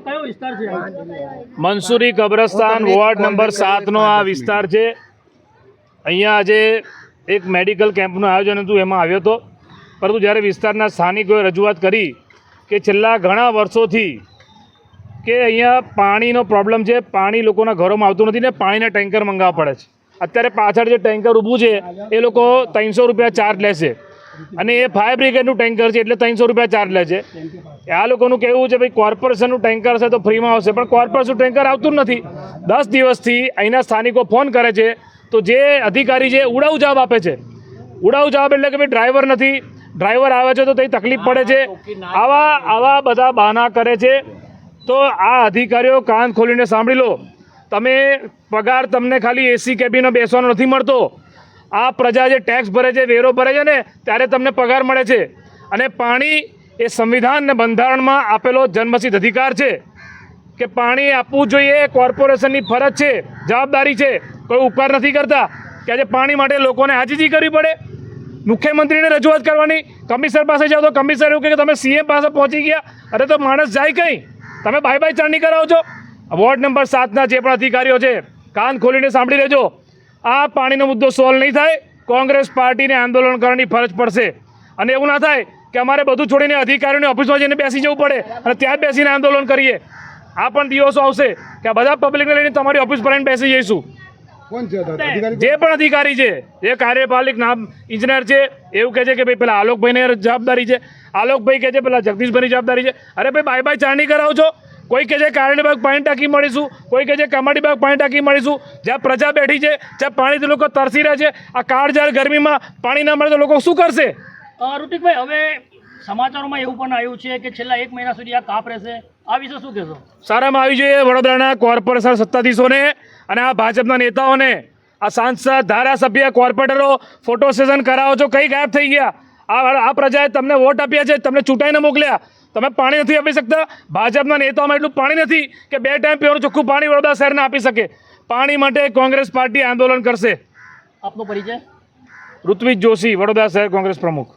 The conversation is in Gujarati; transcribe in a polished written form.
કયો વિસ્તાર છે? મંસૂરી કબ્રસ્તાન વોર્ડ નંબર 7 નો આ વિસ્તાર છે। અહીંયા આજે એક મેડિકલ કેમ્પનું આયોજન હતું, એમાં આવ્યો હતો, પરંતુ જ્યારે વિસ્તારના સ્થાનિકોએ રજૂઆત કરી કે છેલ્લા ઘણા વર્ષોથી કે અહીંયા પાણીનો પ્રોબ્લેમ છે, પાણી લોકોના ઘરોમાં આવતું નથી ને પાણીના ટેન્કર મંગાવવા પડે છે। અત્યારે પાછળ જે ટેન્કર ઊભું છે એ લોકો 300 રૂપિયા ચાર્જ લે છે અને એ ફાયર બ્રિગેડનું ટેન્કર છે એટલે 300 રૂપિયા ચાર્જ લે છે। આ લોકોનું કહેવું છે ભાઈ કોર્પોરેશનનું ટેન્કર છે તો ફ્રીમાં આવશે, પણ કોર્પોરેશનનું ટેન્કર આવતું જ નથી। 10 દિવસથી અહીંના સ્થાનિકો ફોન કરે છે તો જે અધિકારી છે ઉડાઉ જવાબ આપે છે। ઉડાઉ જવાબ એટલે કે ભાઈ ડ્રાઈવર નથી, ડ્રાઈવર આવે છે તો તે તકલીફ પડે છે, આવા બધા બહાના કરે છે। તો આ અધિકારીઓ કાન ખોલીને સાંભળી લો, તમે પગાર તમને ખાલી એસી કેબિનમાં બેસવાનો નથી મળતો। આ પ્રજા જે ટેક્સ ભરે છે, વેરો ભરે છે ને, ત્યારે તમને પગાર મળે છે। અને પાણી એ સંવિધાન અને બંધારણમાં આપેલો જન્મસિદ્ધ અધિકાર છે કે પાણી આપવું જોઈએ, કોર્પોરેશનની ફરજ છે, જવાબદારી છે। કોઈ ઉપકાર નથી કરતા કે આજે પાણી માટે લોકોને આજીજી કરવી પડે, મુખ્યમંત્રીને રજૂઆત કરવાની, કમિશનર પાસે જાઓ તો કમિશનર એવું કહે કે તમે સીએમ પાસે પહોંચી ગયા। અરે તો માણસ જાય કંઈ, તમે બાય ચારણી કરાવો છો। વોર્ડ નંબર 7ના જે પણ અધિકારીઓ છે કાન ખોલીને સાંભળી લેજો, આ પાણીનો મુદ્દો સોલ્વ નહીં થાય, કોંગ્રેસ પાર્ટીને આંદોલન કરવાની ફરજ પડશે। અને એવું ના થાય કે અમારે બધું છોડીને અધિકારીઓની ઓફિસમાં જઈને બેસી જવું પડે અને ત્યાં જ બેસીને આંદોલન કરીએ। આ પણ દિવસો આવશે કે આ બધા પબ્લિકને લઈને તમારી ઓફિસ પર આવીને બેસી જઈશું। જે પણ અધિકારી છે, જે કાર્યપાલિક નામ ઇજનેર છે, એવું કહે છે કે ભાઈ પેલા આલોકભાઈને જવાબદારી છે, આલોકભાઈ કહે છે પેલા જગદીશભાઈની જવાબદારી છે। અરે ભાઈ બાય ચારણી કરાવો છો। કોઈ કહે છે કારણીબાગ પાણી ટાંકી મળીશું, કોઈ કહે છે કમાડીબાગ પાણી ટાંકી મળીશું। જ્યાં પ્રજા બેઠી છે, જ્યાં પાણીથી લોકો તરસી રહ્યા છે, આ કાળઝાળ ગરમીમાં પાણી ના મળે તો લોકો શું કરશે? ઋતિકભાઈ, હવે સમાચારોમાં એવું પણ આવ્યું છે કે છેલ્લા 1 મહિના સુધી આ કાપ રહેશે, આ વિશે શું કહેશો? સારામાં આવી જોઈએ વડોદરાના કોર્પોરેશન સત્તાધીશોને અને આ ભાજપના નેતાઓને, આ સાંસદ, ધારાસભ્ય, કોર્પોરેટરો ફોટો સેશન કરાવો છો, કઈ ગાયબ થઈ ગયા? આ પ્રજાએ તમને વોટ આપ્યા છે, તમને ચૂંટાઈને મોકલ્યા, તમે પાણી નથી આપી શકતા? ભાજપના નેતાઓમાં એટલું પાણી નથી કે 2 ટાઈમ પીવાનું ચોખ્ખું પાણી વડોદરા શહેરને આપી શકે। પાણી માટે કોંગ્રેસ પાર્ટી આંદોલન કરશે। આપનો પરિચય? ઋત્વિજ જોશી, વડોદરા શહેર કોંગ્રેસ પ્રમુખ।